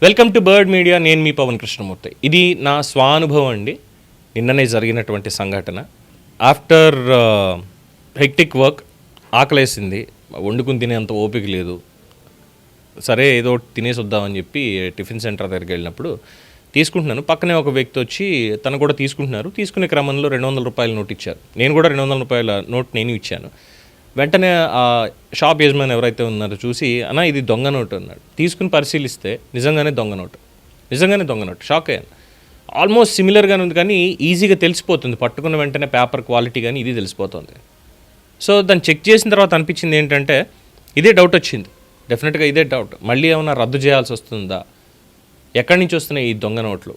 Welcome to bird media. నేను మీ పవన్ కృష్ణమూర్తి. ఇది నా స్వానుభవం అండి. నిన్ననే జరిగినటువంటి సంఘటన. ఆఫ్టర్ హెక్టిక్ వర్క్ ఆకలేసింది, వండుకుని తినేంత ఓపిక లేదు. సరే ఏదో తినేసి వద్దామని చెప్పి టిఫిన్ సెంటర్ దగ్గరికి వెళ్ళినప్పుడు తీసుకుంటున్నాను. పక్కనే ఒక వ్యక్తి వచ్చి తను కూడా తీసుకుంటున్నారు. తీసుకునే క్రమంలో 200 రూపాయల నోట్ ఇచ్చారు. నేను కూడా 200 రూపాయల నోట్ నేను ఇచ్చాను. వెంటనే ఆ షాప్ యజమాని ఎవరైతే ఉన్నారో చూసి, అన్న ఇది దొంగ నోటు అన్నాడు. తీసుకుని పరిశీలిస్తే నిజంగానే దొంగ నోటు. షాక్ అయ్యాను. ఆల్మోస్ట్ సిమిలర్గానే ఉంది, కానీ ఈజీగా తెలిసిపోతుంది. పట్టుకున్న వెంటనే పేపర్ క్వాలిటీ కానీ ఇది తెలిసిపోతుంది. సో దాన్ని చెక్ చేసిన తర్వాత అనిపించింది ఏంటంటే, ఇదే డౌట్ వచ్చింది. డెఫినెట్గా ఇదే డౌట్. మళ్ళీ ఏమైనా రద్దు చేయాల్సి వస్తుందా? ఎక్కడి నుంచి వస్తున్నాయి ఈ దొంగ నోట్లు?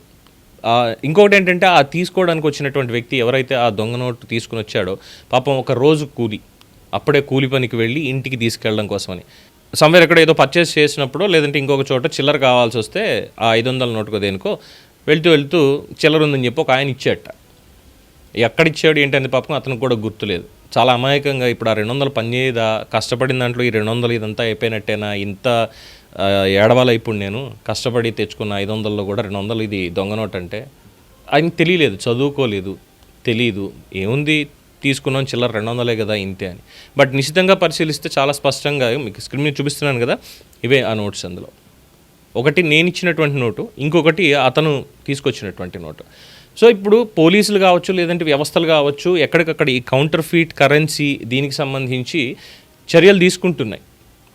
ఇంకొకటి ఏంటంటే, ఆ తీసుకోవడానికి వచ్చినటువంటి వ్యక్తి ఎవరైతే ఆ దొంగ నోటు తీసుకుని వచ్చాడో, పాపం ఒక రోజు కూలి, అప్పుడే కూలి పనికి వెళ్ళి ఇంటికి తీసుకెళ్ళడం కోసమని సమ్వేర్ ఎక్కడ ఏదో పర్చేస్ చేసినప్పుడు, లేదంటే ఇంకొక చోట చిల్లర కావాల్సి వస్తే ఆ 500 నోటుకో దేనికో వెళ్తూ చిల్లర ఉందని చెప్పి ఒక ఆయన ఇచ్చాట. ఎక్కడిచ్చాడు ఏంటంటే పాపం అతనికి కూడా గుర్తులేదు. చాలా అమాయకంగా ఇప్పుడు ఆ 200 పనిచేయదా, కష్టపడిన దాంట్లో ఈ 200 ఇదంతా అయిపోయినట్టేనా, ఇంత ఏడవాల ఇప్పుడు నేను కష్టపడి తెచ్చుకున్న 500లో కూడా 200 ఇది దొంగ నోట్ అంటే ఆయనకి తెలియలేదు, చదువుకోలేదు, తెలీదు. ఏముంది తీసుకున్నాం చిల్లర 200 కదా ఇంతే అని. బట్ నిశ్చితంగా పరిశీలిస్తే చాలా స్పష్టంగా మీకు స్క్రీన్ మీద చూపిస్తున్నాను కదా, ఇవే ఆ నోట్స్. అందులో ఒకటి నేను ఇచ్చినటువంటి నోటు, ఇంకొకటి అతను తీసుకొచ్చినటువంటి నోటు. సో ఇప్పుడు పోలీసులు కావచ్చు, లేదంటే వ్యవస్థలు కావచ్చు, ఎక్కడికక్కడ ఈ కౌంటర్ ఫీట్ కరెన్సీ దీనికి సంబంధించి చర్యలు తీసుకుంటున్నాయి.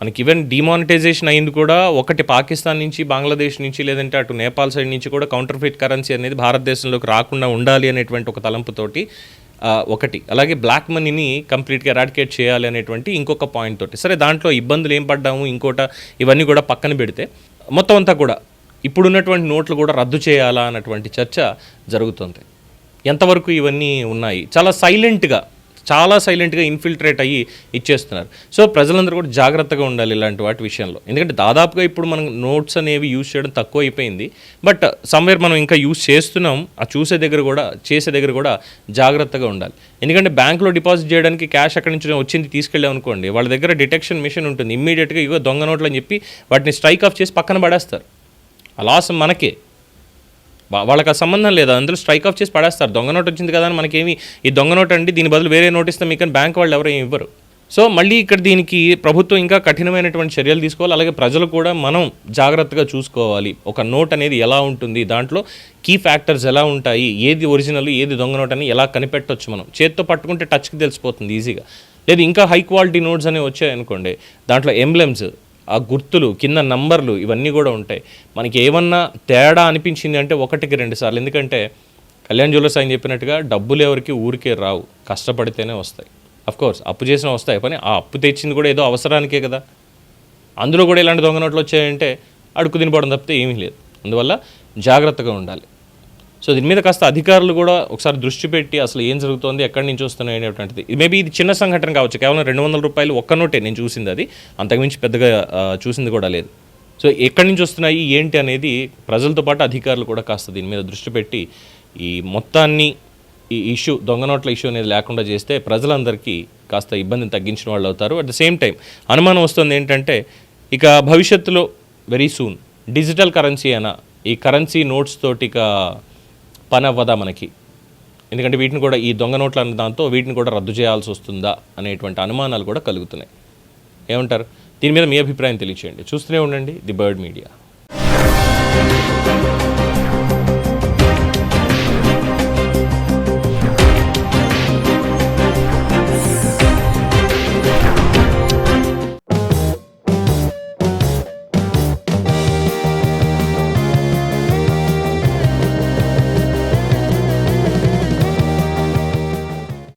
మనకి ఈవెన్ డిమానిటైజేషన్ అయింది కూడా ఒకటి పాకిస్తాన్ నుంచి, బంగ్లాదేశ్ నుంచి, లేదంటే అటు నేపాల్ సైడ్ నుంచి కూడా కౌంటర్ ఫీట్ కరెన్సీ అనేది భారతదేశంలోకి రాకుండా ఉండాలి అనేటువంటి ఒక తలంపుతోటి ఒకటి. అలాగే బ్లాక్ మనీని కంప్లీట్గా ఎరాడికేట్ చేయాలి అనేటువంటి ఇంకొక పాయింట్ తోటి. సరే దాంట్లో ఇబ్బందులు ఏం పడ్డాము, ఇవన్నీ కూడా పక్కన పెడితే మొత్తం అంతా కూడా ఇప్పుడున్నటువంటి నోట్లు కూడా రద్దు చేయాలా అన్నటువంటి చర్చ జరుగుతుంది. ఎంతవరకు ఇవన్నీ ఉన్నాయి? చాలా సైలెంట్గా ఇన్ఫిల్ట్రేట్ అయ్యి ఇచ్చేస్తున్నారు. సో ప్రజలందరూ కూడా జాగ్రత్తగా ఉండాలి ఇలాంటి వాటి విషయంలో. ఎందుకంటే దాదాపుగా ఇప్పుడు మనం నోట్స్ అనేవి యూజ్ చేయడం తక్కువ అయిపోయింది. బట్ సమ్వేర్ మనం ఇంకా యూజ్ చేస్తున్నాం. ఆ చేసే దగ్గర కూడా జాగ్రత్తగా ఉండాలి. ఎందుకంటే బ్యాంకులో డిపాజిట్ చేయడానికి క్యాష్ అక్కడి నుంచి వచ్చింది తీసుకెళ్ళాం అనుకోండి, వాళ్ళ దగ్గర డిటెక్షన్ మిషన్ ఉంటుంది. ఇమ్మీడియట్గా ఇగో దొంగ నోట్లు అని చెప్పి వాటిని స్ట్రైక్ ఆఫ్ చేసి పక్కన పడేస్తారు. ఆ లాస్ మనకే, వాళ్ళకి ఆ సంబంధం లేదు. అందులో స్ట్రైక్ ఆఫ్ చేసి పడేస్తారు. దొంగ నోట్ వచ్చింది కదా అని మనకేమి ఈ దొంగ నోట్ అండి, దీని బదులు వేరే నోట్ ఇస్తాం మీకు అని బ్యాంక్ వాళ్ళు ఎవరు ఏమి ఇవ్వరు. సో మళ్ళీ ఇక్కడ దీనికి ప్రభుత్వం ఇంకా కఠినమైనటువంటి చర్యలు తీసుకోవాలి. అలాగే ప్రజలు కూడా మనం జాగ్రత్తగా చూసుకోవాలి. ఒక నోట్ అనేది ఎలా ఉంటుంది, దాంట్లో కీ ఫ్యాక్టర్స్ ఎలా ఉంటాయి, ఏది ఒరిజినల్ ఏది దొంగ నోట్ అని ఎలా కనిపెట్టవచ్చు. మనం చేత్తో పట్టుకుంటే టచ్కి తెలిసిపోతుంది ఈజీగా. లేదు ఇంకా హై క్వాలిటీ నోట్స్ అనేవి వచ్చాయనుకోండి, దాంట్లో ఎంబ్లెమ్స్, ఆ గుర్తులు, కింద నంబర్లు ఇవన్నీ కూడా ఉంటాయి. మనకి ఏమన్నా తేడా అనిపించింది అంటే 1కి 2 సార్లు. ఎందుకంటే కళ్యాణ్ జ్యువెలర్స్ ఆయన చెప్పినట్టుగా డబ్బులు ఎవరికి ఊరికే రావు, కష్టపడితేనే వస్తాయి. అఫ్కోర్స్ అప్పు చేసిన వస్తాయి, కానీ ఆ అప్పు తెచ్చింది కూడా ఏదో అవసరానికే కదా. అందులో కూడా ఇలాంటి దొంగ నోట్లు వచ్చాయంటే అడుక్కు తినిపోవడం తప్పితే ఏమీ లేదు. అందువల్ల జాగ్రత్తగా ఉండాలి. సో దీని మీద కాస్త అధికారులు కూడా ఒకసారి దృష్టి పెట్టి అసలు ఏం జరుగుతోంది, ఎక్కడి నుంచి వస్తున్నాయి అనేటువంటిది. మేబీ ఇది చిన్న సంఘటన కావచ్చు, కేవలం 200 రూపాయలు ఒక్క నోటే నేను చూసింది. అది అంతకుమించి పెద్దగా చూసింది కూడా లేదు. సో ఎక్కడి నుంచి వస్తున్నాయి ఏంటి అనేది ప్రజలతో పాటు అధికారులు కూడా కాస్త దీని మీద దృష్టి పెట్టి ఈ మొత్తాన్ని ఈ ఇష్యూ, దొంగ నోట్ల ఇష్యూ అనేది లేకుండా చేస్తే ప్రజలందరికీ కాస్త ఇబ్బందిని తగ్గించిన వాళ్ళు అవుతారు. అట్ ద సేమ్ టైం అనుమానం వస్తుంది ఏంటంటే, ఇక భవిష్యత్తులో వెరీ సూన్ డిజిటల్ కరెన్సీ అయినా ఈ కరెన్సీ నోట్స్ తోటి ఇక పని అవ్వదా మనకి? ఎందుకంటే వీటిని కూడా ఈ దొంగ నోట్ల అన్న దాంతో వీటిని కూడా రద్దు చేయాల్సి వస్తుందా అనేటువంటి అనుమానాలు కూడా కలుగుతున్నాయి. ఏమంటారు? దీని మీద మీ అభిప్రాయం తెలియచేయండి. చూస్తూనే ఉండండి ది బర్డ్ మీడియా.